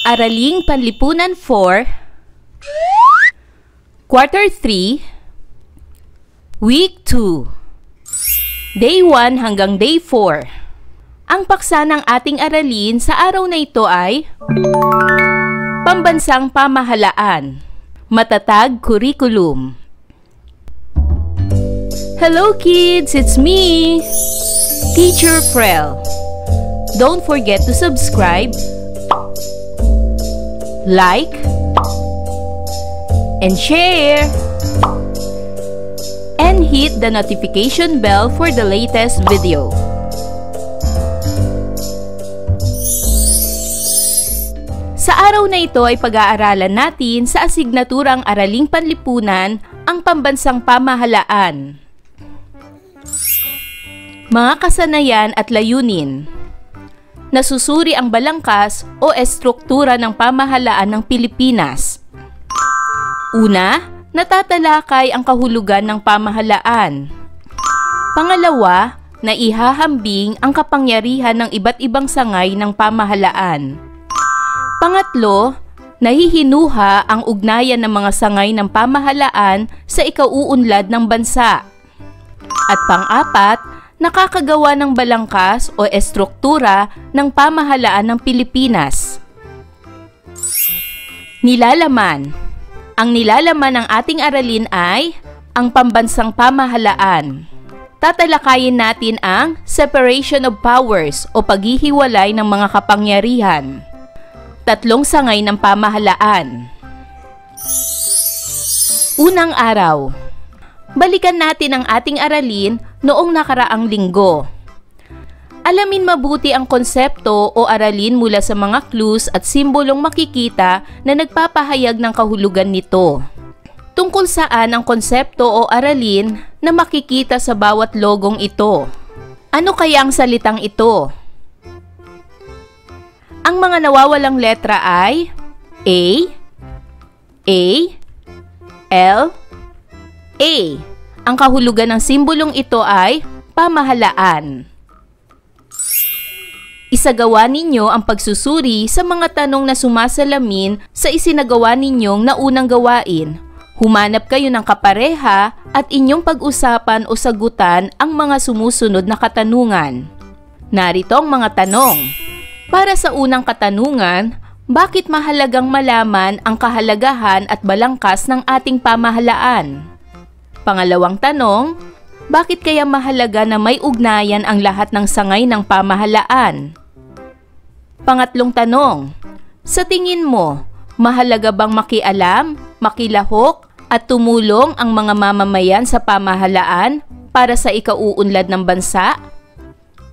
Araling Panlipunan 4, Quarter 3, Week 2, Day 1 hanggang Day 4. Ang paksa ng ating aralin sa araw na ito ay Pambansang Pamahalaan, Matatag Curriculum. Hello kids, it's me, Teacher Frel. Don't forget to subscribe, like, and share, and hit the notification bell for the latest video. Sa araw na ito ay pag-aaralan natin sa asignaturang Araling Panlipunan ang Pambansang Pamahalaan. Mga kasanayan at layunin. Nasusuri ang balangkas o estruktura ng pamahalaan ng Pilipinas. Una, natatalakay ang kahulugan ng pamahalaan. Pangalawa, naihahambing ang kapangyarihan ng iba't ibang sangay ng pamahalaan. Pangatlo, nahihinuha ang ugnayan ng mga sangay ng pamahalaan sa ikauunlad ng bansa. At pang-apat, nakakagawa ng balangkas o estruktura ng pamahalaan ng Pilipinas. Nilalaman. Ang nilalaman ng ating aralin ay ang pambansang pamahalaan. Tatalakayin natin ang separation of powers o paghihiwalay ng mga kapangyarihan. Tatlong sangay ng pamahalaan. Unang araw. Balikan natin ang ating aralin noong nakaraang linggo. Alamin mabuti ang konsepto o aralin mula sa mga clues at simbolong makikita na nagpapahayag ng kahulugan nito. Tungkol saan ang konsepto o aralin na makikita sa bawat logong ito? Ano kaya ang salitang ito? Ang mga nawawalang letra ay A, L, A. Ang kahulugan ng simbolong ito ay pamahalaan. Isagawa ninyo ang pagsusuri sa mga tanong na sumasalamin sa isinagawa ninyong naunang gawain. Humanap kayo ng kapareha at inyong pag-usapan o sagutan ang mga sumusunod na katanungan. Narito ang mga tanong. Para sa unang katanungan, bakit mahalagang malaman ang kahalagahan at balangkas ng ating pamahalaan? Pangalawang tanong, bakit kaya mahalaga na may ugnayan ang lahat ng sangay ng pamahalaan? Pangatlong tanong, sa tingin mo, mahalaga bang makialam, makilahok, at tumulong ang mga mamamayan sa pamahalaan para sa ikauunlad ng bansa?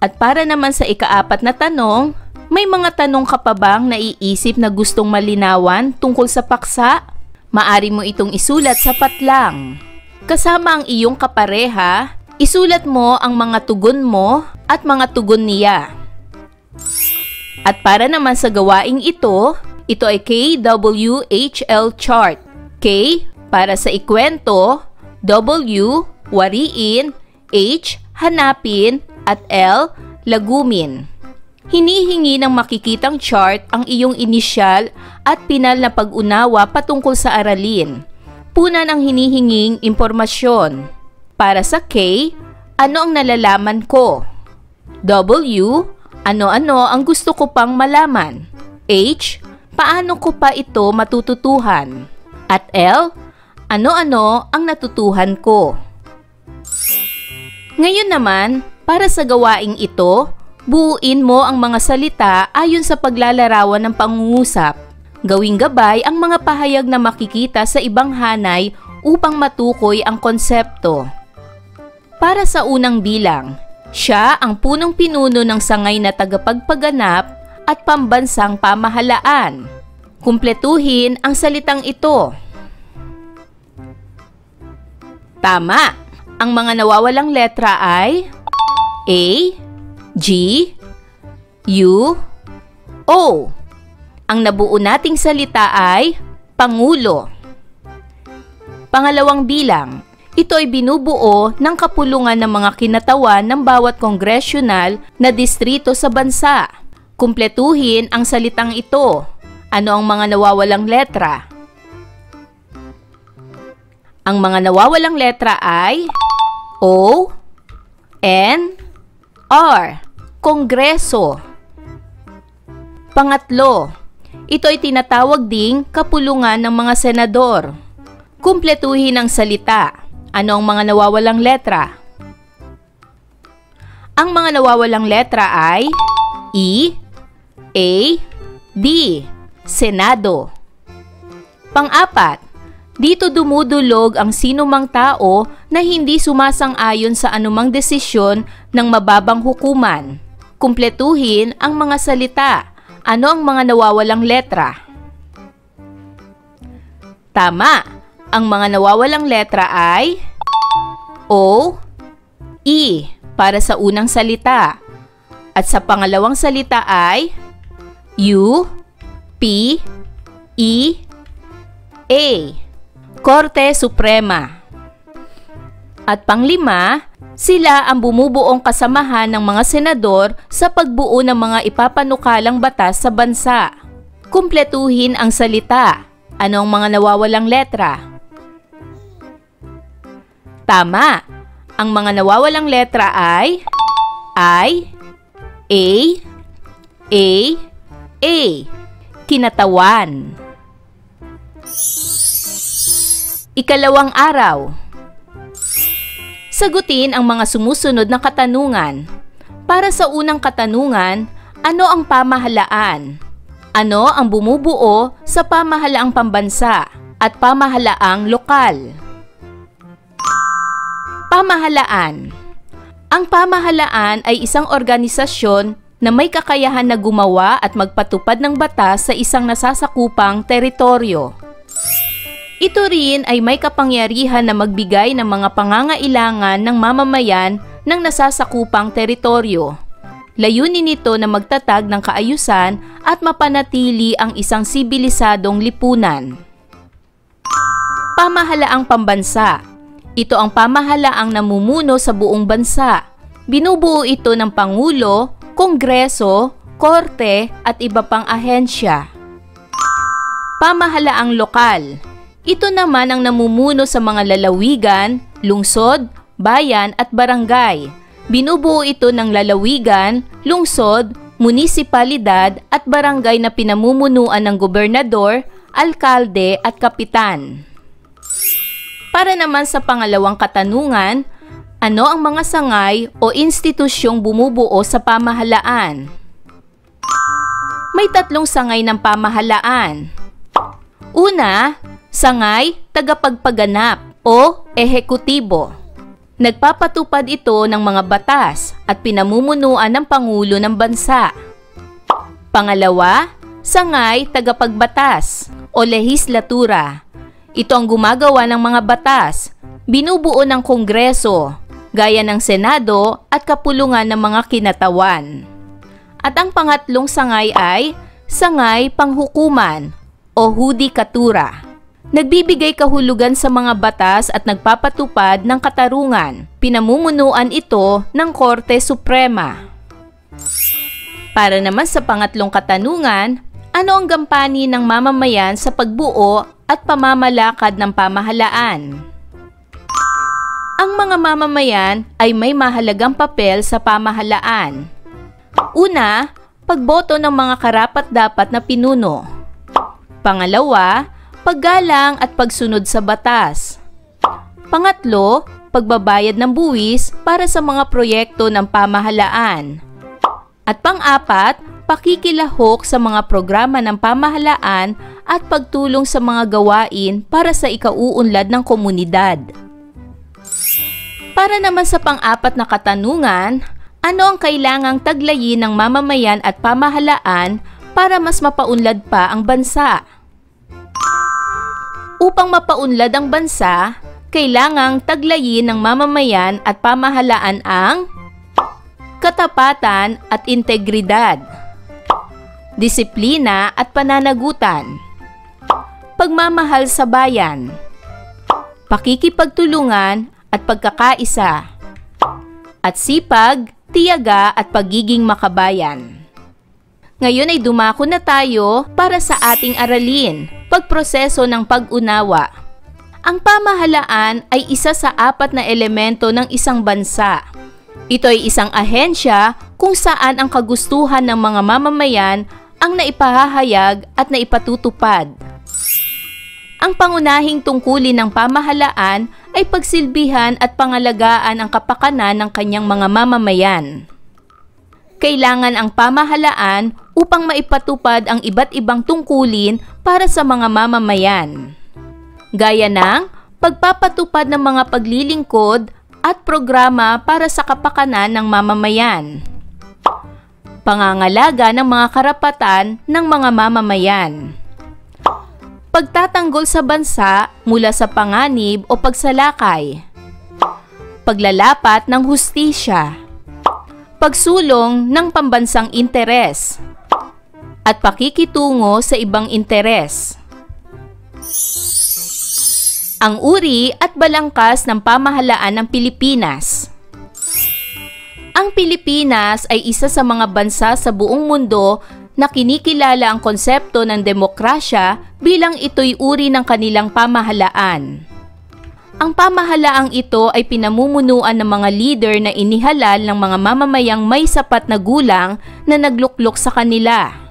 At para naman sa ikaapat na tanong, may mga tanong ka pa bang naiisip na gustong malinawan tungkol sa paksa? Maari mo itong isulat sa patlang. Kasama ang iyong kapareha, isulat mo ang mga tugon mo at mga tugon niya. At para naman sa gawaing ito ay KWHL chart. K para sa ikwento, W wariin, H hanapin, at L lagumin. Hinihingi ng makikitang chart ang iyong inisyal at pinal na pag-unawa patungkol sa aralin. Punan ang hinihinging impormasyon. Para sa K, ano ang nalalaman ko? W, ano-ano ang gusto ko pang malaman? H, paano ko pa ito matututuhan? At L, ano-ano ang natutuhan ko? Ngayon naman, para sa gawaing ito, buuin mo ang mga salita ayon sa paglalarawan ng pangungusap. Gawing gabay ang mga pahayag na makikita sa ibang hanay upang matukoy ang konsepto. Para sa unang bilang, siya ang punong pinuno ng sangay na tagapagpaganap at pambansang pamahalaan. Kumpletuhin ang salitang ito. Tama! Ang mga nawawalang letra ay A, G, U, O. Ang nabuo nating salita ay Pangulo. Pangalawang bilang, ito ay binubuo ng kapulungan ng mga kinatawan ng bawat kongresyonal na distrito sa bansa. Kumpletuhin ang salitang ito. Ano ang mga nawawalang letra? Ang mga nawawalang letra ay O, N, R. Kongreso. Pangatlo, ito ay tinatawag ding kapulungan ng mga senador. Kumpletuhin ang salita. Ano ang mga nawawalang letra? Ang mga nawawalang letra ay E, A, D. Senado. Pang-apat, dito dumudulog ang sinumang tao na hindi sumasang-ayon sa anumang desisyon ng mababang hukuman. Kumpletuhin ang mga salita. Ano ang mga nawawalang letra? Tama. Ang mga nawawalang letra ay O, E para sa unang salita. At sa pangalawang salita ay U, P, E, A. Korte Suprema. At panglima, sila ang bumubuong kasamahan ng mga senador sa pagbuo ng mga ipapanukalang batas sa bansa. Kumpletuhin ang salita. Ano ang mga nawawalang letra? Tama. Ang mga nawawalang letra ay I, A, kinatawan. Ikalawang araw. Sagutin ang mga sumusunod na katanungan. Para sa unang katanungan, ano ang pamahalaan? Ano ang bumubuo sa pamahalaang pambansa at pamahalaang lokal? Pamahalaan. Ang pamahalaan ay isang organisasyon na may kakayahan na gumawa at magpatupad ng batas sa isang nasasakupang teritoryo. Ito rin ay may kapangyarihan na magbigay ng mga pangangailangan ng mamamayan ng nasasakupang teritoryo. Layunin nito na magtatag ng kaayusan at mapanatili ang isang sibilisadong lipunan. Pamahalaang pambansa. Ito ang pamahalaang namumuno sa buong bansa. Binubuo ito ng Pangulo, Kongreso, Korte at iba pang ahensya. Pamahalaang lokal. Ito naman ang namumuno sa mga lalawigan, lungsod, bayan at barangay. Binubuo ito ng lalawigan, lungsod, munisipalidad at barangay na pinamumunuan ng gobernador, alkalde at kapitan. Para naman sa pangalawang katanungan, ano ang mga sangay o institusyong bumubuo sa pamahalaan? May tatlong sangay ng pamahalaan. Una, sangay tagapagpaganap o ehekutibo. Nagpapatupad ito ng mga batas at pinamumunuan ng Pangulo ng bansa. Pangalawa, sangay tagapagbatas o lehislatura. Ito ang gumagawa ng mga batas, binubuo ng Kongreso, gaya ng Senado at kapulungan ng mga kinatawan. At ang pangatlong sangay ay sangay panghukuman o hudikatura. Nagbibigay kahulugan sa mga batas at nagpapatupad ng katarungan. Pinamumunuan ito ng Korte Suprema. Para naman sa pangatlong katanungan, ano ang gampanin ng mamamayan sa pagbuo at pamamalakad ng pamahalaan? Ang mga mamamayan ay may mahalagang papel sa pamahalaan. Una, pagboto ng mga karapat-dapat na pinuno. Pangalawa, paggalang at pagsunod sa batas. Pangatlo, pagbabayad ng buwis para sa mga proyekto ng pamahalaan. At pang-apat, pakikilahok sa mga programa ng pamahalaan at pagtulong sa mga gawain para sa ikauunlad ng komunidad. Para naman sa pang-apat na katanungan, ano ang kailangang taglayin ng mamamayan at pamahalaan para mas mapaunlad pa ang bansa? Upang mapaunlad ang bansa, kailangang taglayin ng mamamayan at pamahalaan ang katapatan at integridad, disiplina at pananagutan, pagmamahal sa bayan, pakikipagtulungan at pagkakaisa, at sipag, tiyaga at pagiging makabayan. Ngayon ay dumako na tayo para sa ating aralin, pagproseso ng pag-unawa. Ang pamahalaan ay isa sa 4 na elemento ng isang bansa. Ito ay isang ahensya kung saan ang kagustuhan ng mga mamamayan ang naipahahayag at naipatutupad. Ang pangunahing tungkulin ng pamahalaan ay pagsilbihan at pangalagaan ang kapakanan ng kanyang mga mamamayan. Kailangan ang pamahalaan upang maipatupad ang iba't ibang tungkulin para sa mga mamamayan, gaya ng pagpapatupad ng mga paglilingkod at programa para sa kapakanan ng mamamayan, pangangalaga ng mga karapatan ng mga mamamayan, pagtatanggol sa bansa mula sa panganib o pagsalakay, paglalapat ng hustisya, pagsulong ng pambansang interes, at pakikitungo sa ibang interes. Ang uri at balangkas ng pamahalaan ng Pilipinas. Ang Pilipinas ay isa sa mga bansa sa buong mundo na kinikilala ang konsepto ng demokrasya bilang ito'y uri ng kanilang pamahalaan. Ang pamahalaang ito ay pinamumunuan ng mga leader na inihalal ng mga mamamayang may sapat na gulang na nagluklok sa kanila.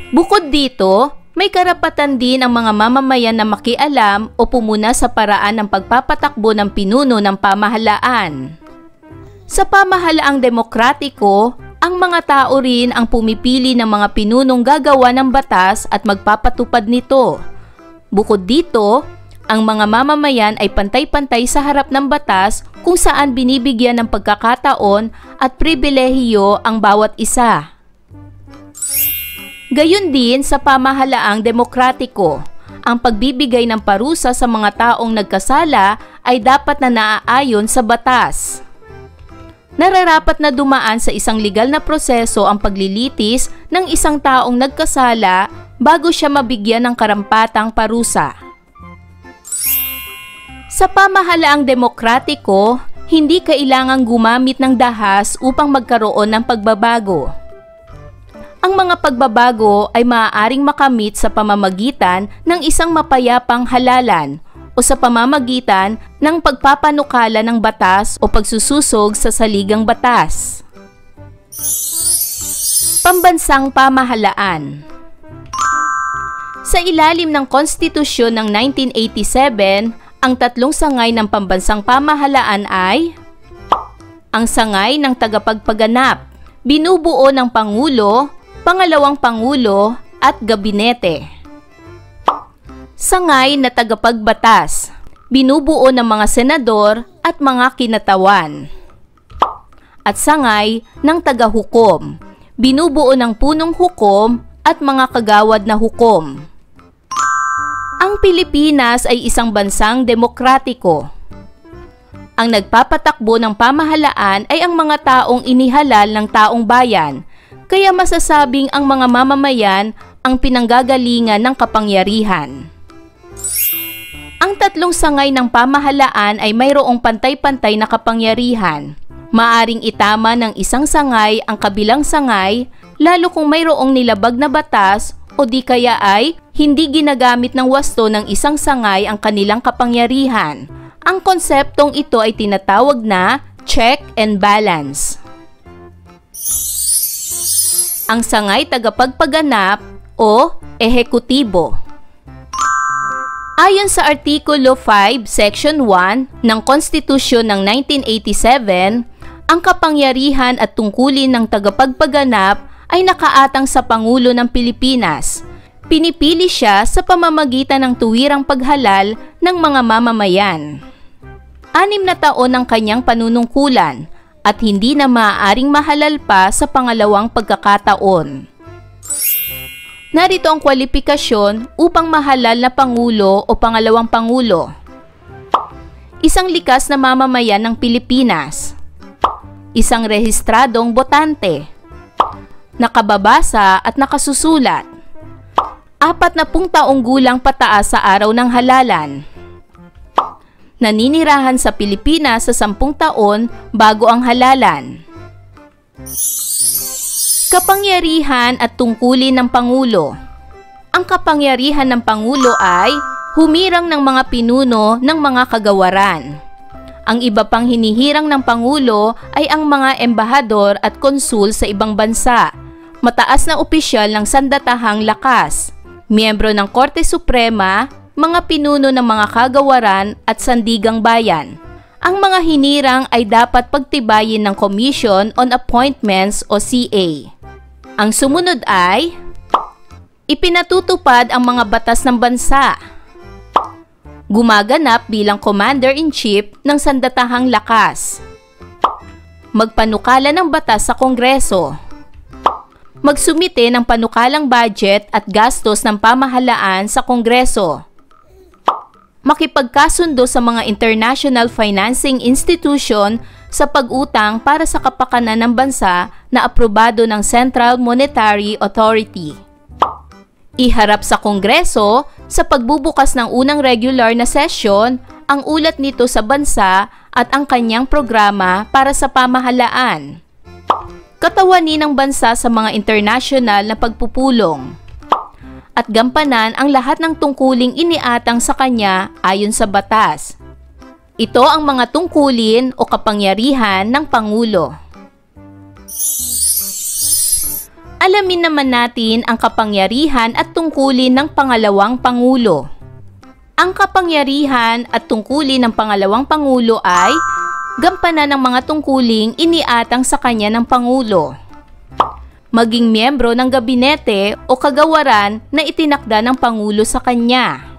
Bukod dito, may karapatan din ang mga mamamayan na makialam o pumuna sa paraan ng pagpapatakbo ng pinuno ng pamahalaan. Sa pamahalaang demokratiko, ang mga tao rin ang pumipili ng mga pinunong gagawa ng batas at magpapatupad nito. Bukod dito, ang mga mamamayan ay pantay-pantay sa harap ng batas kung saan binibigyan ng pagkakataon at pribilehiyo ang bawat isa. Gayon din sa pamahalaang demokratiko, ang pagbibigay ng parusa sa mga taong nagkasala ay dapat na naaayon sa batas. Nararapat na dumaan sa isang legal na proseso ang paglilitis ng isang taong nagkasala bago siya mabigyan ng karampatang parusa. Sa pamahalaang demokratiko, hindi kailangang gumamit ng dahas upang magkaroon ng pagbabago. Ang mga pagbabago ay maaaring makamit sa pamamagitan ng isang mapayapang halalan o sa pamamagitan ng pagpapanukala ng batas o pagsususog sa saligang batas. Pambansang pamahalaan. Sa ilalim ng Konstitusyon ng 1987, ang 3 sangay ng pambansang pamahalaan ay ang sangay ng tagapagpaganap, binubuo ng Pangulo, Pangalawang Pangulo at Gabinete. Sangay na tagapagbatas, binubuo ng mga senador at mga kinatawan. At sangay ng tagahukom, binubuo ng punong hukom at mga kagawad na hukom. Ang Pilipinas ay isang bansang demokratiko. Ang nagpapatakbo ng pamahalaan ay ang mga taong inihalal ng taong bayan, kaya masasabing ang mga mamamayan ang pinanggagalingan ng kapangyarihan. Ang 3 sangay ng pamahalaan ay mayroong pantay-pantay na kapangyarihan. Maaring itama ng isang sangay ang kabilang sangay, lalo kung mayroong nilabag na batas o di kaya ay hindi ginagamit ng wasto ng isang sangay ang kanilang kapangyarihan. Ang konseptong ito ay tinatawag na check and balance. Ang sangay tagapagpaganap o ehekutibo. Ayon sa Artikulo 5, Section 1 ng Konstitusyon ng 1987, ang kapangyarihan at tungkulin ng tagapagpaganap ay nakaatang sa Pangulo ng Pilipinas. Pinipili siya sa pamamagitan ng tuwirang paghalal ng mga mamamayan. 6 na taon ang kanyang panunungkulan at hindi na maaaring mahalal pa sa pangalawang pagkakataon. Narito ang kwalifikasyon upang mahalal na Pangulo o Pangalawang Pangulo. Isang likas na mamamayan ng Pilipinas. Isang rehistradong botante. Nakababasa at nakasusulat. 40 taong gulang pataas sa araw ng halalan. Naninirahan sa Pilipinas sa 10 taon bago ang halalan. Kapangyarihan at tungkulin ng Pangulo. Ang kapangyarihan ng Pangulo ay humirang ng mga pinuno ng mga kagawaran. Ang iba pang hinihirang ng Pangulo ay ang mga embahador at konsul sa ibang bansa, mataas na opisyal ng sandatahang lakas, miyembro ng Korte Suprema, mga pinuno ng mga kagawaran at sandigang bayan. Ang mga hinirang ay dapat pagtibayin ng Commission on Appointments o CA. Ang sumunod ay ipinatutupad ang mga batas ng bansa. Gumaganap bilang Commander-in-Chief ng sandatahang lakas. Magpanukala ng batas sa Kongreso. Magsumite ng panukalang budget at gastos ng pamahalaan sa Kongreso. Makipagkasundo sa mga international financing institution sa pag-utang para sa kapakanan ng bansa na aprobado ng Central Monetary Authority. Iharap sa Kongreso sa pagbubukas ng unang regular na sesyon ang ulat nito sa bansa at ang kanyang programa para sa pamahalaan. Katawanin ng bansa sa mga international na pagpupulong. At gampanan ang lahat ng tungkuling iniatang sa kanya ayon sa batas. Ito ang mga tungkulin o kapangyarihan ng Pangulo. Alamin naman natin ang kapangyarihan at tungkulin ng pangalawang Pangulo. Ang kapangyarihan at tungkulin ng pangalawang Pangulo ay gampanan ng mga tungkuling iniatang sa kanya ng Pangulo. Maging miyembro ng gabinete o kagawaran na itinakda ng Pangulo sa kanya.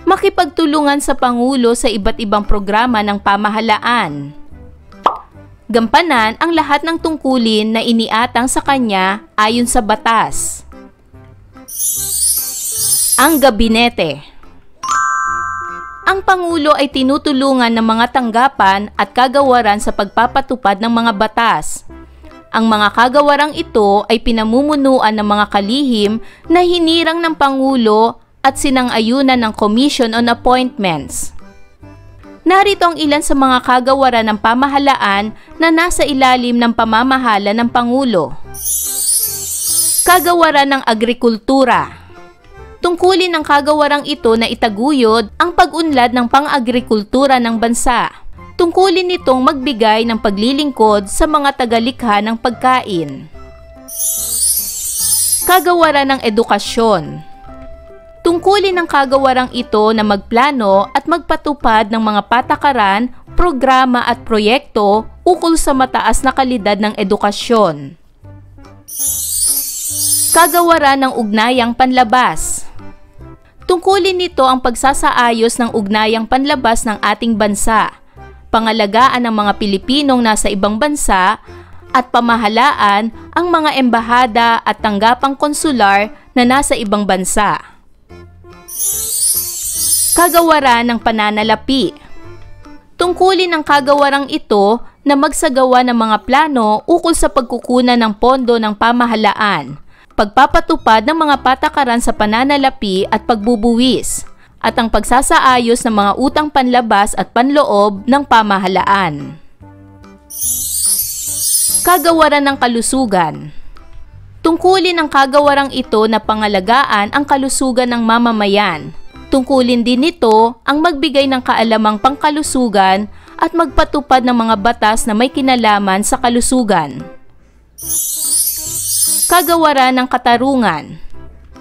Makipagtulungan sa Pangulo sa iba't ibang programa ng pamahalaan. Gampanan ang lahat ng tungkulin na iniatang sa kanya ayon sa batas. Ang gabinete. Ang Pangulo ay tinutulungan ng mga tanggapan at kagawaran sa pagpapatupad ng mga batas. Ang mga kagawarang ito ay pinamumunuan ng mga kalihim na hinirang ng Pangulo at sinang-ayunan ng Commission on Appointments. Narito ang ilan sa mga kagawaran ng pamahalaan na nasa ilalim ng pamamahala ng Pangulo. Kagawaran ng Agrikultura. Tungkulin ng kagawarang ito na itaguyod ang pag-unlad ng pang-agrikultura ng bansa. Tungkulin nitong magbigay ng paglilingkod sa mga tagalikha ng pagkain. Kagawaran ng Edukasyon. Tungkulin ng kagawarang ito na magplano at magpatupad ng mga patakaran, programa at proyekto ukol sa mataas na kalidad ng edukasyon. Kagawaran ng Ugnayang Panlabas. Tungkulin nito ang pagsasaayos ng ugnayang panlabas ng ating bansa, pangalagaan ng mga Pilipinong nasa ibang bansa, at pamahalaan ang mga embahada at tanggapang konsular na nasa ibang bansa. Kagawaran ng Pananalapi. Tungkulin ng kagawarang ito na magsagawa ng mga plano ukol sa pagkukunan ng pondo ng pamahalaan, pagpapatupad ng mga patakaran sa pananalapi at pagbubuwis, at ang pagsasaayos ng mga utang panlabas at panloob ng pamahalaan. Kagawaran ng Kalusugan. Tungkulin ng kagawarang ito na pangalagaan ang kalusugan ng mamamayan. Tungkulin din nito ang magbigay ng kaalamang pangkalusugan at magpatupad ng mga batas na may kinalaman sa kalusugan. Kagawaran ng Katarungan.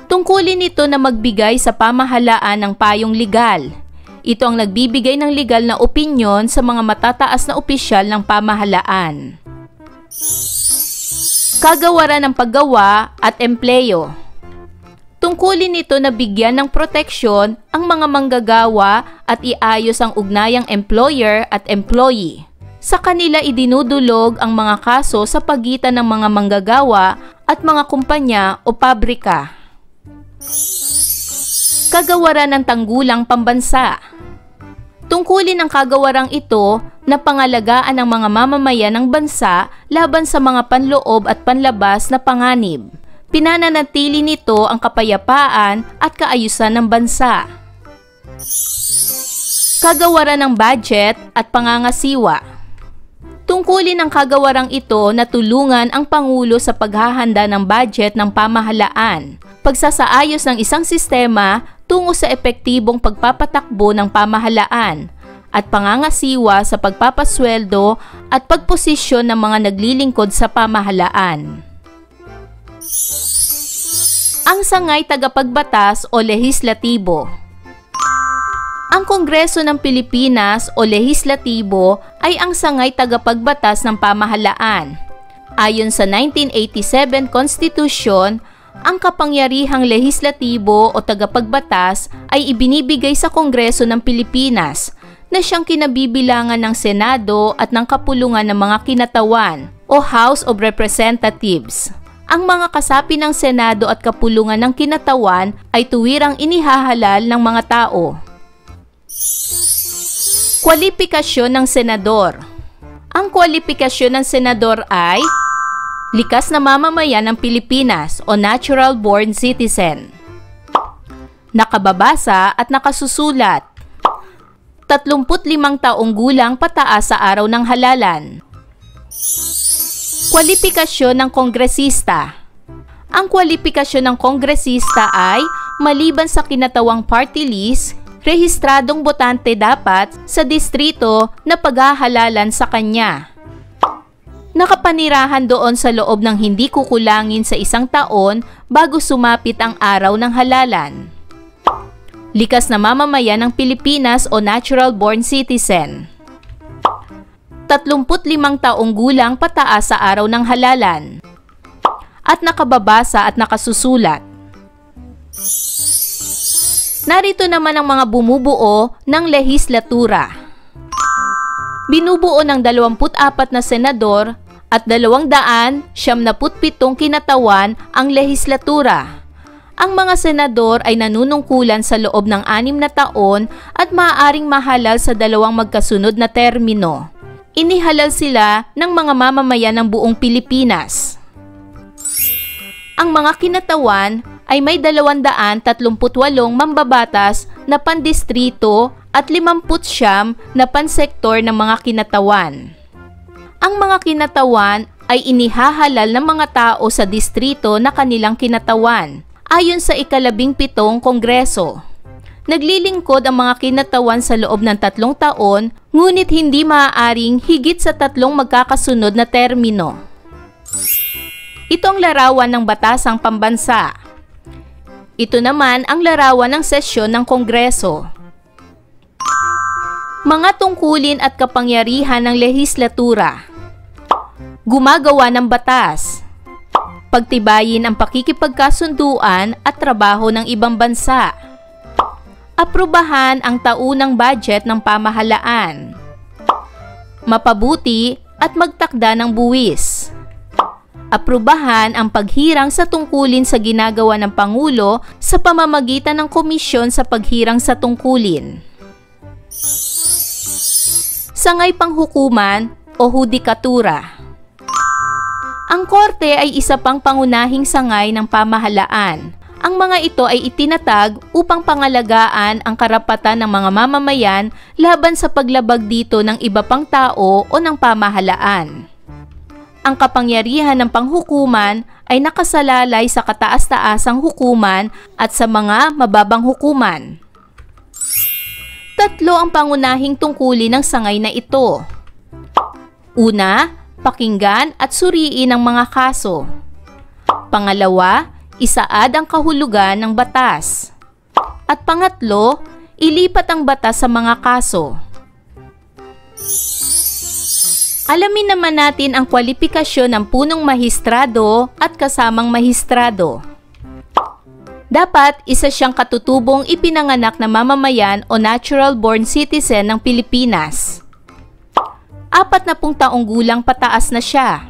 Tungkulin nito na magbigay sa pamahalaan ng payong legal. Ito ang nagbibigay ng legal na opinyon sa mga matataas na opisyal ng pamahalaan. Kagawaran ng Paggawa at Empleyo. Tungkulin nito na bigyan ng proteksyon ang mga manggagawa at iayos ang ugnayang employer at employee. Sa kanila idinudulog ang mga kaso sa pagitan ng mga manggagawa at mga kumpanya o pabrika. Kagawaran ng Tanggulang Pambansa. Tungkulin ng kagawarang ito na pangalagaan ang mga mamamayan ng bansa laban sa mga panloob at panlabas na panganib. Pinananatili nito ang kapayapaan at kaayusan ng bansa. Kagawaran ng Budget at Pangangasiwa. Tungkulin ng kagawarang ito na tulungan ang Pangulo sa paghahanda ng budget ng pamahalaan, pagsasaayos ng isang sistema tungo sa epektibong pagpapatakbo ng pamahalaan, at pangangasiwa sa pagpapasweldo at pagposisyon ng mga naglilingkod sa pamahalaan. Ang sangay tagapagbatas o lehislatibo. Ang Kongreso ng Pilipinas o lehislatibo ay ang sangay tagapagbatas ng pamahalaan. Ayon sa 1987 Constitution, ang kapangyarihang lehislatibo o tagapagbatas ay ibinibigay sa Kongreso ng Pilipinas na siyang kinabibilangan ng Senado at ng kapulungan ng mga kinatawan o House of Representatives. Ang mga kasapi ng Senado at kapulungan ng kinatawan ay tuwirang inihahalal ng mga tao. Kwalipikasyon ng senador. Ang kwalifikasyon ng senador ay likas na mamamayan ng Pilipinas o natural-born citizen, nakababasa at nakasusulat, 35 taong gulang pataas sa araw ng halalan. Kwalifikasyon ng kongresista. Ang kwalifikasyon ng kongresista ay maliban sa kinatawang party list, rehistradong botante dapat sa distrito na paghahalalan sa kanya. Nakapanirahan doon sa loob ng hindi kukulangin sa 1 taon bago sumapit ang araw ng halalan. Likas na mamamayan ng Pilipinas o natural-born citizen. 35 taong gulang pataas sa araw ng halalan. At nakababasa at nakasusulat. Narito naman ang mga bumubuo ng lehislatura. Binubuo ng 24 na senador at 277 kinatawan ang lehislatura. Ang mga senador ay nanunungkulan sa loob ng 6 na taon at maaaring mahalal sa 2 magkasunod na termino. Inihalal sila ng mga mamamayan ng buong Pilipinas. Ang mga kinatawan ay may 238 mambabatas na pandistrito at 59 na pansektor ng mga kinatawan. Ang mga kinatawan ay inihahalal ng mga tao sa distrito na kanilang kinatawan, ayon sa ika-17 Kongreso. Naglilingkod ang mga kinatawan sa loob ng 3 taon, ngunit hindi maaaring higit sa 3 magkakasunod na termino. Ito ang larawan ng batasang pambansa. Ito naman ang larawan ng sesyon ng Kongreso. Mga tungkulin at kapangyarihan ng lehislatura. Gumagawa ng batas. Pagtibayin ang pakikipagkasunduan at trabaho ng ibang bansa. Aprubahan ang taunang budget ng pamahalaan. Mapabuti at magtakda ng buwis. Aprubahan ang paghirang sa tungkulin sa ginagawa ng Pangulo sa pamamagitan ng komisyon sa paghirang sa tungkulin. Sangay panghukuman o hudikatura. Ang korte ay isa pang pangunahing sangay ng pamahalaan. Ang mga ito ay itinatag upang pangalagaan ang karapatan ng mga mamamayan laban sa paglabag dito ng iba pang tao o ng pamahalaan. Ang kapangyarihan ng panghukuman ay nakasalalay sa kataas-taasang hukuman at sa mga mababang hukuman. 3 ang pangunahing tungkulin ng sangay na ito. Una, pakinggan at suriin ang mga kaso. Pangalawa, isaad ang kahulugan ng batas. At pangatlo, ilipat ang batas sa mga kaso. Alamin naman natin ang kwalifikasyon ng punong mahistrado at kasamang mahistrado. Dapat isa siyang katutubong ipinanganak na mamamayan o natural-born citizen ng Pilipinas. 40 taong gulang pataas na siya.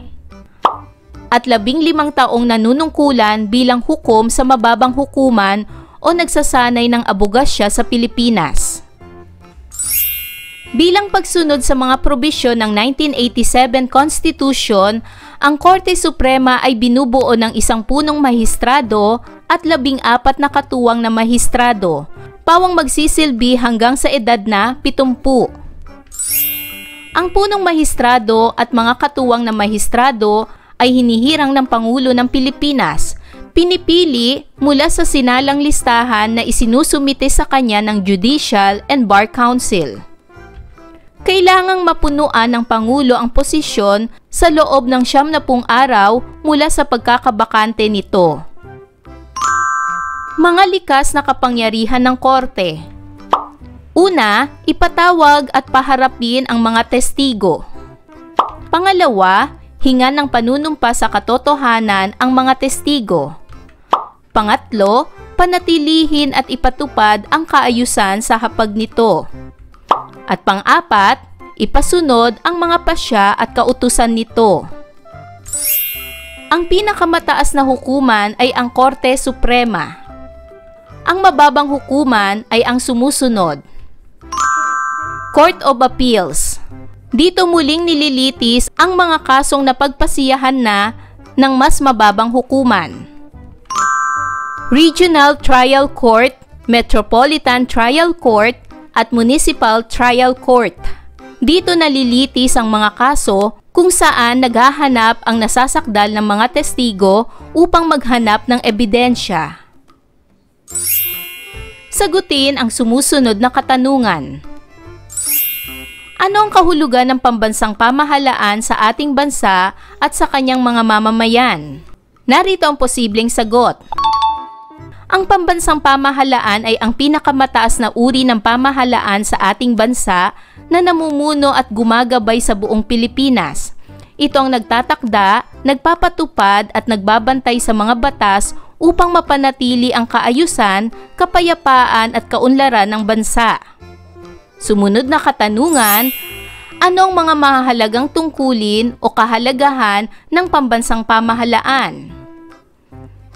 At 15 taong nanunungkulan bilang hukom sa mababang hukuman o nagsasanay ng abogasya sa Pilipinas. Bilang pagsunod sa mga probisyon ng 1987 Constitution, ang Korte Suprema ay binubuo ng 10 punong mahistrado at 14 na katuwang na mahistrado, pawang magsisilbi hanggang sa edad na 70. Ang punong mahistrado at mga katuwang na mahistrado ay hinihirang ng Pangulo ng Pilipinas. Pinipili mula sa sinalang listahan na isinusumite sa kanya ng Judicial and Bar Council. Kailangang mapunuan ng Pangulo ang posisyon sa loob ng 90 araw mula sa pagkakabakante nito. Mga likas na kapangyarihan ng Korte. Una, ipatawag at paharapin ang mga testigo. Pangalawa, hingan ng panunumpa sa katotohanan ang mga testigo. Pangatlo, panatilihin at ipatupad ang kaayusan sa hapag nito. At pang-apat, ipasunod ang mga pasya at kautusan nito. Ang pinakamataas na hukuman ay ang Korte Suprema. Ang mababang hukuman ay ang sumusunod. Court of Appeals. Dito muling nililitis ang mga kasong napagpasiyahan na ng mas mababang hukuman. Regional Trial Court, Metropolitan Trial Court, at Municipal Trial Court. Dito nalilitis ang mga kaso kung saan naghahanap ang nasasakdal ng mga testigo upang maghanap ng ebidensya. Sagutin ang sumusunod na katanungan. Ano ang kahulugan ng pambansang pamahalaan sa ating bansa at sa kanyang mga mamamayan? Narito ang posibleng sagot. Ang pambansang pamahalaan ay ang pinakamataas na uri ng pamahalaan sa ating bansa na namumuno at gumagabay sa buong Pilipinas. Ito ang nagtatakda, nagpapatupad at nagbabantay sa mga batas upang mapanatili ang kaayusan, kapayapaan at kaunlaran ng bansa. Sumunod na katanungan, ano ang mga mahalagang tungkulin o kahalagahan ng pambansang pamahalaan?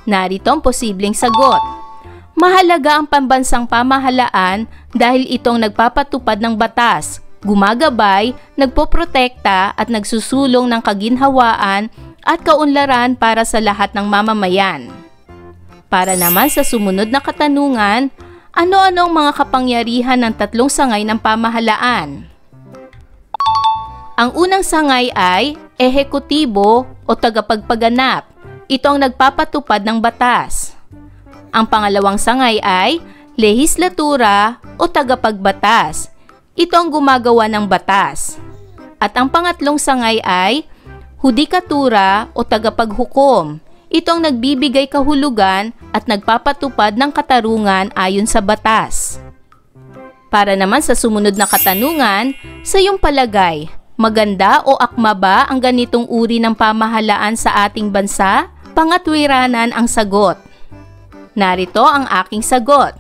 Narito ang posibleng sagot. Mahalaga ang pambansang pamahalaan dahil itong nagpapatupad ng batas, gumagabay, nagpoprotekta at nagsusulong ng kaginhawaan at kaunlaran para sa lahat ng mamamayan. Para naman sa sumunod na katanungan, ano-ano ang mga kapangyarihan ng tatlong sangay ng pamahalaan? Ang unang sangay ay ehekutibo o tagapagpaganap. Ito ang nagpapatupad ng batas. Ang pangalawang sangay ay lehislatura o tagapagbatas. Ito ang gumagawa ng batas. At ang pangatlong sangay ay hudikatura o tagapaghukom. Ito ang nagbibigay kahulugan at nagpapatupad ng katarungan ayon sa batas. Para naman sa sumunod na katanungan, sa iyong palagay, maganda o akma ba ang ganitong uri ng pamahalaan sa ating bansa? Pangatwiranan ang sagot. Narito ang aking sagot.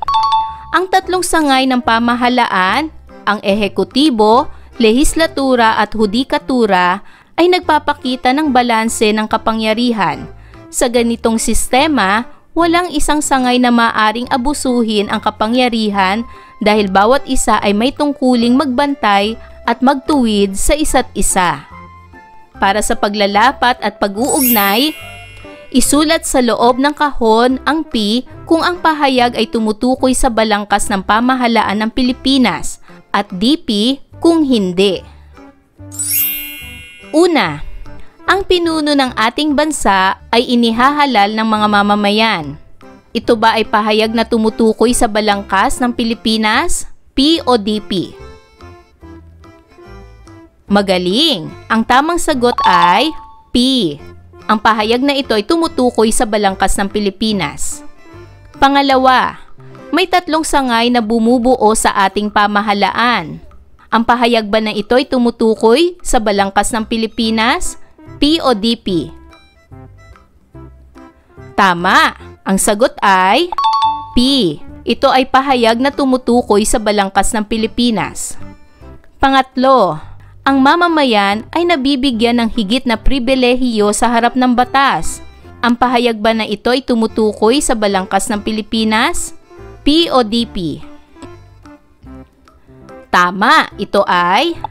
Ang tatlong sangay ng pamahalaan, ang ehekutibo, lehislatura at hudikatura ay nagpapakita ng balanse ng kapangyarihan. Sa ganitong sistema, walang isang sangay na maaring abusuhin ang kapangyarihan dahil bawat isa ay may tungkuling magbantay at magtuwid sa isa't isa. Para sa paglalapat at pag-uugnay, isulat sa loob ng kahon ang P kung ang pahayag ay tumutukoy sa balangkas ng pamahalaan ng Pilipinas at DP kung hindi. Una, ang pinuno ng ating bansa ay inihahalal ng mga mamamayan. Ito ba ay pahayag na tumutukoy sa balangkas ng Pilipinas, P o DP? Magaling! Ang tamang sagot ay P. Ang pahayag na ito ay tumutukoy sa balangkas ng Pilipinas. Pangalawa, may tatlong sangay na bumubuo sa ating pamahalaan. Ang pahayag ba na ito ay tumutukoy sa balangkas ng Pilipinas, P o DP? Tama! Ang sagot ay P. Ito ay pahayag na tumutukoy sa balangkas ng Pilipinas. Pangatlo, ang mamamayan ay nabibigyan ng higit na pribilehiyo sa harap ng batas. Ang pahayag ba na ito ay tumutukoy sa balangkas ng Pilipinas, P o DP? Tama! Ito ay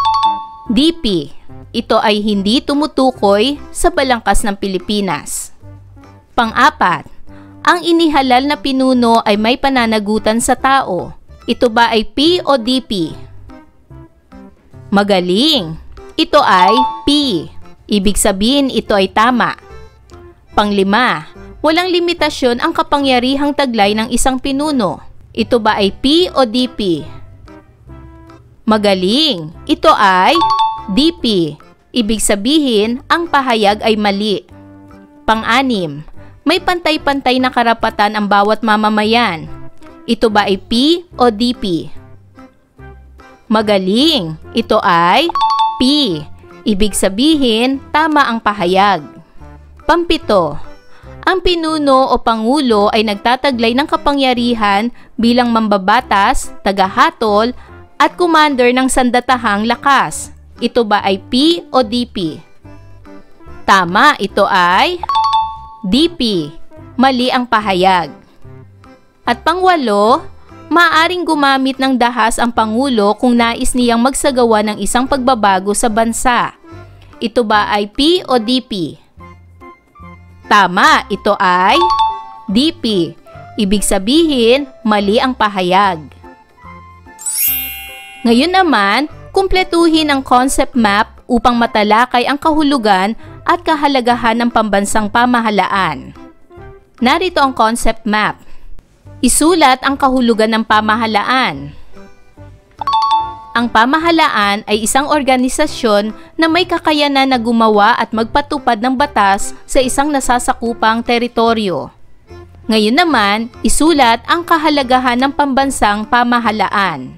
DP. Ito ay hindi tumutukoy sa balangkas ng Pilipinas. Pang-apat, ang inihalal na pinuno ay may pananagutan sa tao. Ito ba ay P o DP? Magaling! Ito ay P. Ibig sabihin ito ay tama. Panglima, walang limitasyon ang kapangyarihang taglay ng isang pinuno. Ito ba ay P o DP? Magaling! Ito ay DP. Ibig sabihin, ang pahayag ay mali. Pang-anim, may pantay-pantay na karapatan ang bawat mamamayan. Ito ba ay P o DP? Magaling! Ito ay P. Ibig sabihin, tama ang pahayag. Pampito, ang pinuno o pangulo ay nagtataglay ng kapangyarihan bilang mambabatas, tagahatol, at commander ng sandatahang lakas. Ito ba ay P o DP? Tama, ito ay DP. Mali ang pahayag. At pangwalo, maaaring gumamit ng dahas ang pangulo kung nais niyang magsagawa ng isang pagbabago sa bansa. Ito ba ay P o DP? Tama, ito ay DP. Ibig sabihin, mali ang pahayag. Ngayon naman, kumpletuhin ang concept map upang matalakay ang kahulugan at kahalagahan ng pambansang pamahalaan. Narito ang concept map. Isulat ang kahulugan ng pamahalaan. Ang pamahalaan ay isang organisasyon na may kakayanan na gumawa at magpatupad ng batas sa isang nasasakupang teritoryo. Ngayon naman, isulat ang kahalagahan ng pambansang pamahalaan.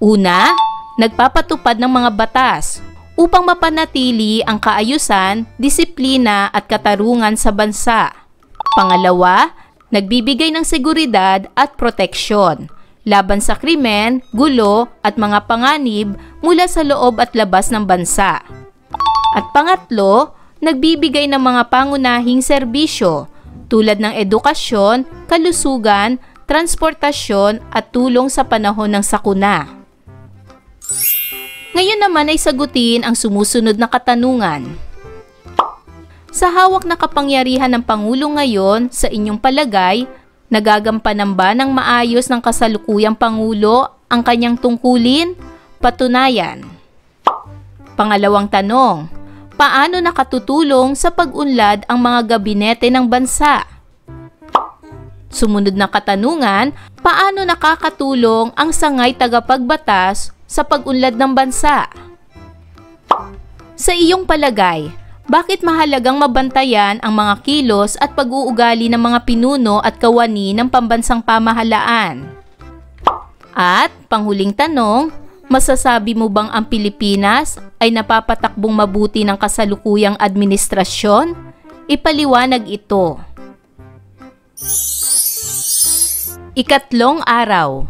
Una, nagpapatupad ng mga batas upang mapanatili ang kaayusan, disiplina at katarungan sa bansa. Pangalawa, nagbibigay ng seguridad at proteksyon laban sa krimen, gulo at mga panganib mula sa loob at labas ng bansa. At pangatlo, nagbibigay ng mga pangunahing serbisyo tulad ng edukasyon, kalusugan, transportasyon at tulong sa panahon ng sakuna. Ngayon naman ay sagutin ang sumusunod na katanungan. Sa hawak na kapangyarihan ng Pangulo ngayon, sa inyong palagay, nagagampanan ba ng maayos ng kasalukuyang Pangulo ang kanyang tungkulin? Patunayan. Pangalawang tanong, paano nakatutulong sa pag-unlad ang mga gabinete ng bansa? Sumunod na katanungan, paano nakakatulong ang sangay tagapagbatas sa pag-unlad ng bansa? Sa iyong palagay, bakit mahalagang mabantayan ang mga kilos at pag-uugali ng mga pinuno at kawani ng pambansang pamahalaan? At panghuling tanong, masasabi mo bang ang Pilipinas ay napapatakbong mabuti ng kasalukuyang administrasyon? Ipaliwanag ito. Ikatlong araw.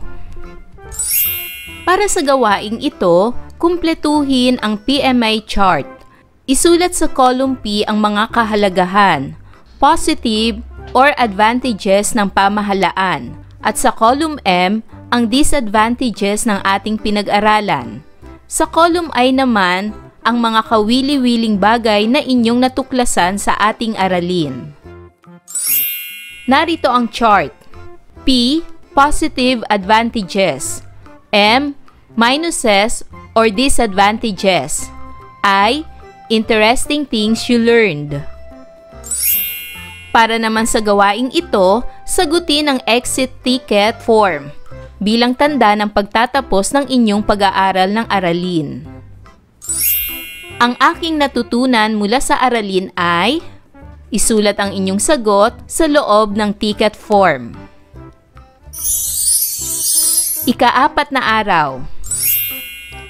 Para sa gawaing ito, kumpletuhin ang PMI chart. Isulat sa column P ang mga kahalagahan, positive or advantages ng pamahalaan, at sa column M ang disadvantages ng ating pinag-aralan. Sa column I naman, ang mga kawili-wiling bagay na inyong natuklasan sa ating aralin. Narito ang chart. P, positive advantages. M, minuses or disadvantages. I, interesting things you learned. Para naman sa gawaing ito, sagutin ang exit ticket form bilang tanda ng pagtatapos ng inyong pag-aaral ng aralin. Ang aking natutunan mula sa aralin ay, isulat ang inyong sagot sa loob ng ticket form. Ika-4 na araw.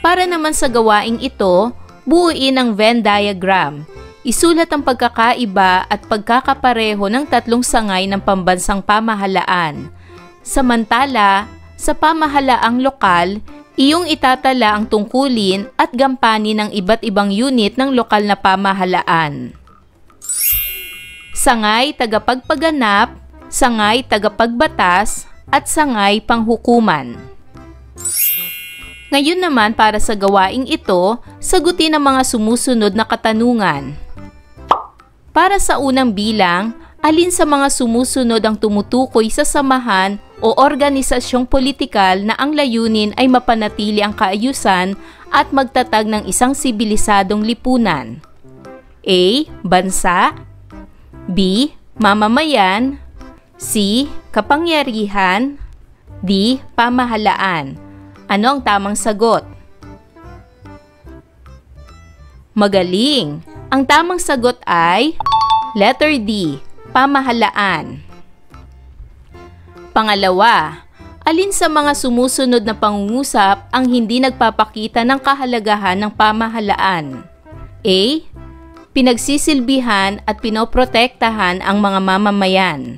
Para naman sa gawaing ito, buuin ang Venn diagram. Isulat ang pagkakaiba at pagkakapareho ng tatlong sangay ng pambansang pamahalaan. Samantala, sa pamahalaang lokal, iyong itatala ang tungkulin at gampanin ng iba't ibang unit ng lokal na pamahalaan. Sangay tagapagpaganap, sangay tagapagbatas, at sangay panghukuman. Ngayon naman para sa gawaing ito, sagutin ang mga sumusunod na katanungan. Para sa unang bilang, Alin sa mga sumusunod ang tumutukoy sa samahan o organisasyong politikal na ang layunin ay mapanatili ang kaayusan at magtatag ng isang sibilisadong lipunan? A. Bansa. B. Mamamayan. C. Kapangyarihan. D. Pamahalaan. Ano ang tamang sagot? Magaling! Ang tamang sagot ay letter D. Pamahalaan. Pangalawa, alin sa mga sumusunod na pangungusap ang hindi nagpapakita ng kahalagahan ng pamahalaan? A. Pinagsisilbihan at pinoprotektahan ang mga mamamayan.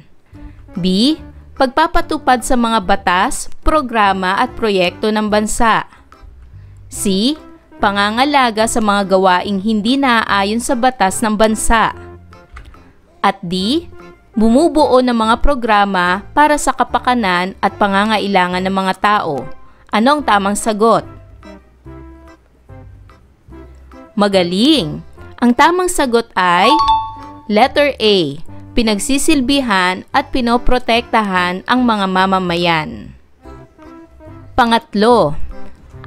B. Pagpapatupad sa mga batas, programa at proyekto ng bansa. C. Pangangalaga sa mga gawaing hindi naaayon sa batas ng bansa. At D. Bumubuo ng mga programa para sa kapakanan at pangangailangan ng mga tao. Ano ang tamang sagot? Magaling! Ang tamang sagot ay letter A. Pinagsisilbihan at pinoprotektahan ang mga mamamayan. Pangatlo,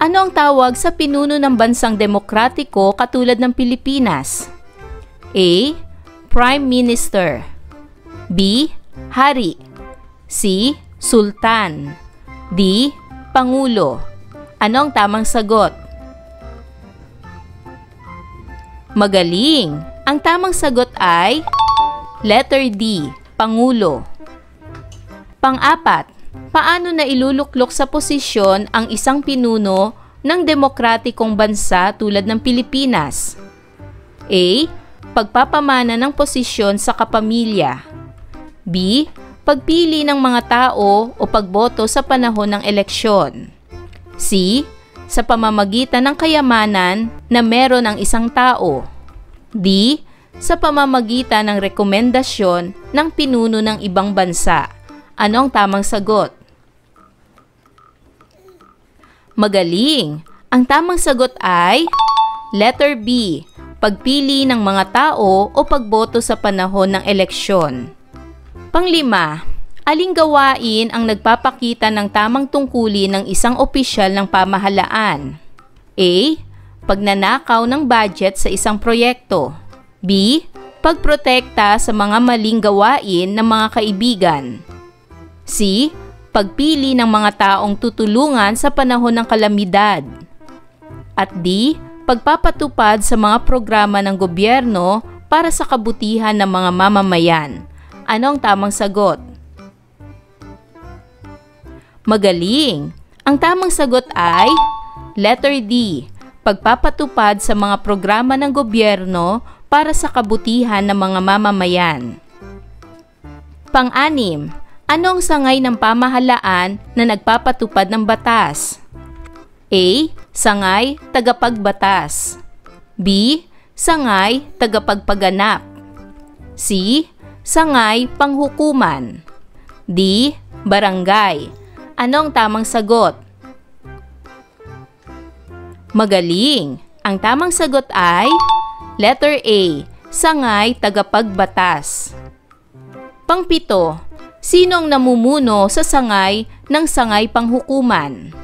ano ang tawag sa pinuno ng bansang demokratiko katulad ng Pilipinas? A. Prime Minister. B. Hari. C. Sultan. D. Pangulo. Ano ang tamang sagot? Magaling! Ang tamang sagot ay letter D. Pangulo. Pang-apat, paano na iluluklok sa posisyon ang isang pinuno ng demokratikong bansa tulad ng Pilipinas? A. Pagpapamana ng posisyon sa kapamilya. B. Pagpili ng mga tao o pagboto sa panahon ng eleksyon. C. Sa pamamagitan ng kayamanan na meron ang isang tao. D. Sa pamamagitan ng rekomendasyon ng pinuno ng ibang bansa. Ano ang tamang sagot? Magaling! Ang tamang sagot ay letter B. Pagpili ng mga tao o pagboto sa panahon ng eleksyon. Panglima, aling gawain ang nagpapakita ng tamang tungkulin ng isang opisyal ng pamahalaan? A. Pagnanakaw ng budget sa isang proyekto. B. Pagprotekta sa mga maling gawain ng mga kaibigan. C. Pagpili ng mga taong tutulungan sa panahon ng kalamidad. At D. Pagpapatupad sa mga programa ng gobyerno para sa kabutihan ng mga mamamayan. Ano ang tamang sagot? Magaling! Ang tamang sagot ay letter D. Pagpapatupad sa mga programa ng gobyerno para sa kabutihan ng mga mamamayan. Pang-anim, ano ang sangay ng pamahalaan na nagpapatupad ng batas? A. Sangay tagapagbatas. B. Sangay tagapagpaganap. C. Sangay panghukuman. D. Barangay. Ano ang tamang sagot? Magaling! Ang tamang sagot ay letter A. Sangay tagapagbatas. Pangpito, sino ang namumuno sa sangay ng sangay panghukuman?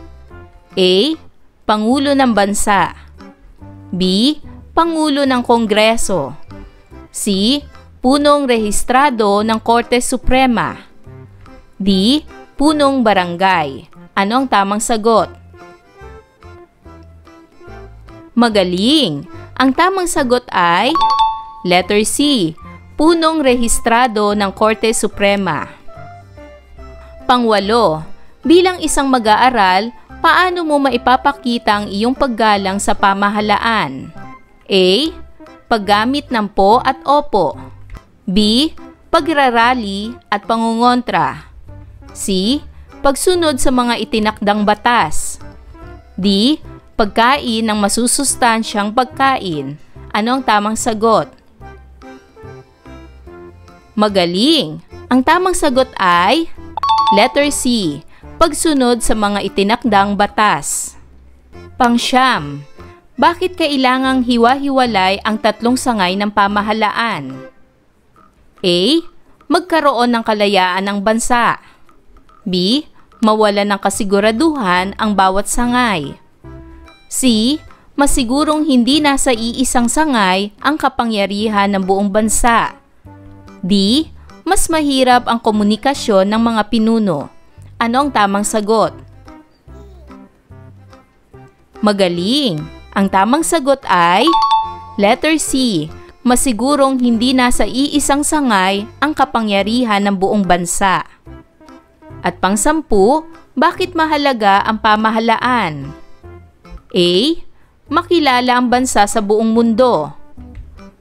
A. Pangulo ng bansa. B. Pangulo ng Kongreso. C. Punong rehistrado ng Korte Suprema. D. Punong barangay. Ano ang tamang sagot? Magaling! Ang tamang sagot ay letter C. Punong rehistrado ng Korte Suprema. Pangwalo, bilang isang mag-aaral, paano mo maipapakita ang iyong paggalang sa pamahalaan? A. Paggamit ng po at opo. B. Pagrarally at pangungontra. C. Pagsunod sa mga itinakdang batas. D. Pagkain ng masusustansyang pagkain. Ano ang tamang sagot? Magaling! Ang tamang sagot ay letter C. Pagsunod sa mga itinakdang batas. Pangsyam, bakit kailangang hiwa-hiwalay ang tatlong sangay ng pamahalaan? A. magkaroon ng kalayaan ang bansa. B. Mawala ng kasiguraduhan ang bawat sangay. C. Masigurong hindi nasa iisang sangay ang kapangyarihan ng buong bansa. D. Mas mahirap ang komunikasyon ng mga pinuno. Ano ang tamang sagot? Magaling! Ang tamang sagot ay letter C. Masigurong hindi nasa iisang sangay ang kapangyarihan ng buong bansa. At pang-sampu, bakit mahalaga ang pamahalaan? A. Makilala ang bansa sa buong mundo.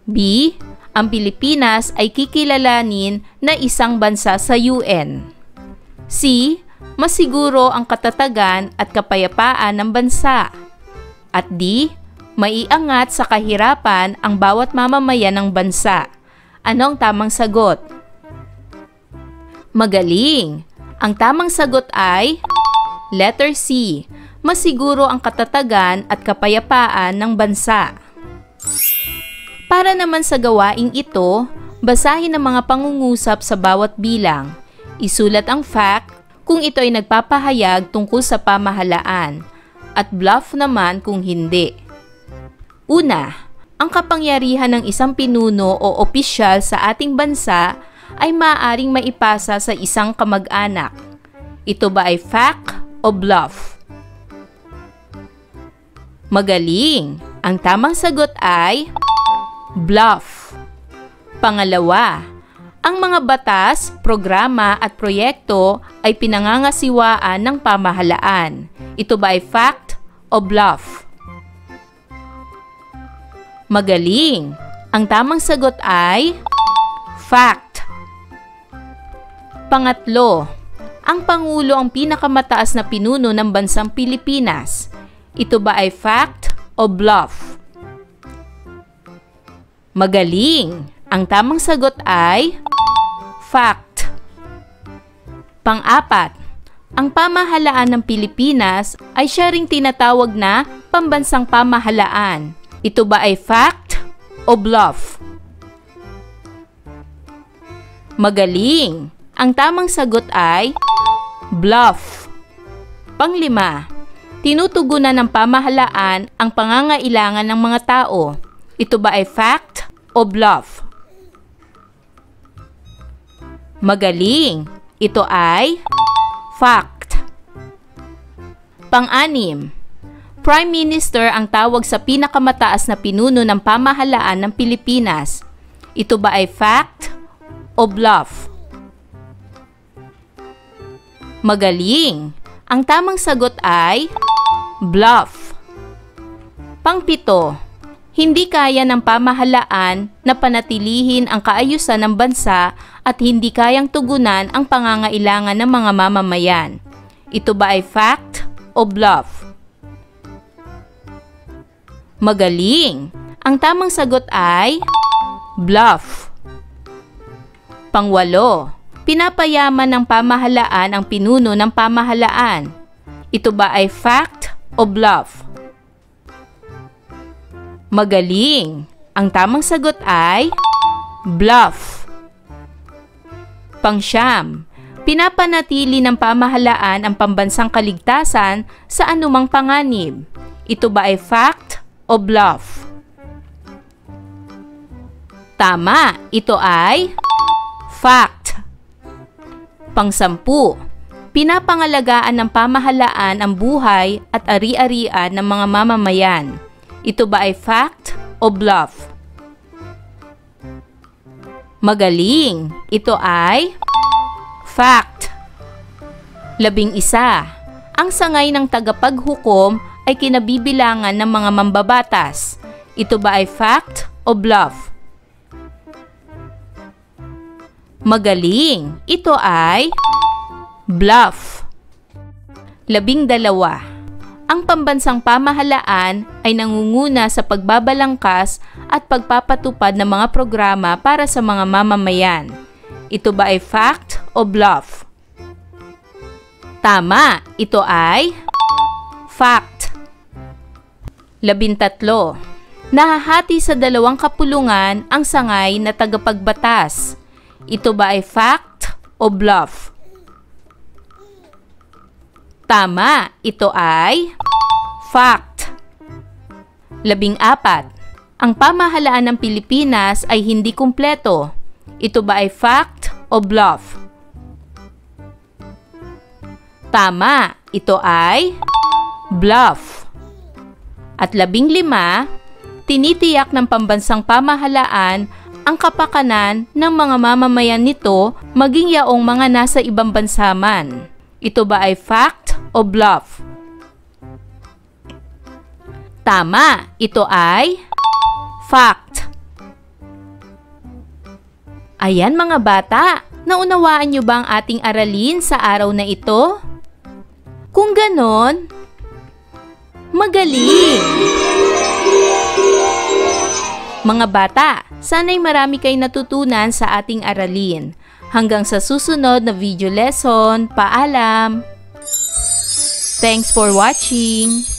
B. Ang Pilipinas ay kikilalanin na isang bansa sa UN. C. Masiguro ang katatagan at kapayapaan ng bansa. At D. Maiangat sa kahirapan ang bawat mamamayan ng bansa. Ano ang tamang sagot? Magaling! Ang tamang sagot ay letter C. Masiguro ang katatagan at kapayapaan ng bansa. Para naman sa gawaing ito, basahin ang mga pangungusap sa bawat bilang. Isulat ang fact kung ito ay nagpapahayag tungkol sa pamahalaan at bluff naman kung hindi. Una, ang kapangyarihan ng isang pinuno o opisyal sa ating bansa ay maaaring maipasa sa isang kamag-anak. Ito ba ay fact o bluff? Magaling! Ang tamang sagot ay bluff. Pangalawa, ang mga batas, programa at proyekto ay pinangangasiwaan ng pamahalaan. Ito ba ay fact o bluff? Magaling! Ang tamang sagot ay fact. Pangatlo, ang Pangulo ang pinakamataas na pinuno ng bansang Pilipinas. Ito ba ay fact o bluff? Magaling! Ang tamang sagot ay fact. Pang-apat, ang pamahalaan ng Pilipinas ay siya ring tinatawag na pambansang pamahalaan. Ito ba ay fact o bluff? Magaling! Ang tamang sagot ay bluff. Panglima, tinutugunan ng pamahalaan ang pangangailangan ng mga tao. Ito ba ay fact o bluff? Magaling! Ito ay fact. Pang-anim, Prime Minister ang tawag sa pinakamataas na pinuno ng pamahalaan ng Pilipinas. Ito ba ay fact o bluff? Magaling! Ang tamang sagot ay bluff. Pang-pito, hindi kaya ng pamahalaan na panatilihin ang kaayusan ng bansa at hindi kayang tugunan ang pangangailangan ng mga mamamayan. Ito ba ay fact o bluff? Magaling! Ang tamang sagot ay bluff. Pangwalo, pinapayaman ng pamahalaan ang pinuno ng pamahalaan. Ito ba ay fact o bluff? Magaling! Ang tamang sagot ay bluff. Pangsyam, pinapanatili ng pamahalaan ang pambansang kaligtasan sa anumang panganib. Ito ba ay fact o bluff? Tama, ito ay fact. Pang-sampu, pinapangalagaan ng pamahalaan ang buhay at ari-arian ng mga mamamayan. Ito ba ay fact o bluff? Magaling, ito ay fact. 11, ang sangay ng tagapaghukom ay kinabibilangan ng mga mambabatas. Ito ba ay fact o bluff? Magaling! Ito ay bluff. 12, ang pambansang pamahalaan ay nangunguna sa pagbabalangkas at pagpapatupad ng mga programa para sa mga mamamayan. Ito ba ay fact o bluff? Tama! Ito ay fact. 13, nahahati sa dalawang kapulungan ang sangay na tagapagbatas. ito ba ay fact o bluff? Tama, ito ay fact. 14. Ang pamahalaan ng Pilipinas ay hindi kumpleto. Ito ba ay fact o bluff? Tama, ito ay bluff. At 15, tinitiyak ng pambansang pamahalaan ang kapakanan ng mga mamamayan nito maging yaong mga nasa ibang bansa man. Ito ba ay fact o bluff? Tama, ito ay fact. Ayan mga bata, naunawaan nyo ba ang ating aralin sa araw na ito? Kung ganon, magaling! Mga bata, sana'y marami kayo natutunan sa ating aralin. Hanggang sa susunod na video lesson, paalam! Thanks for watching!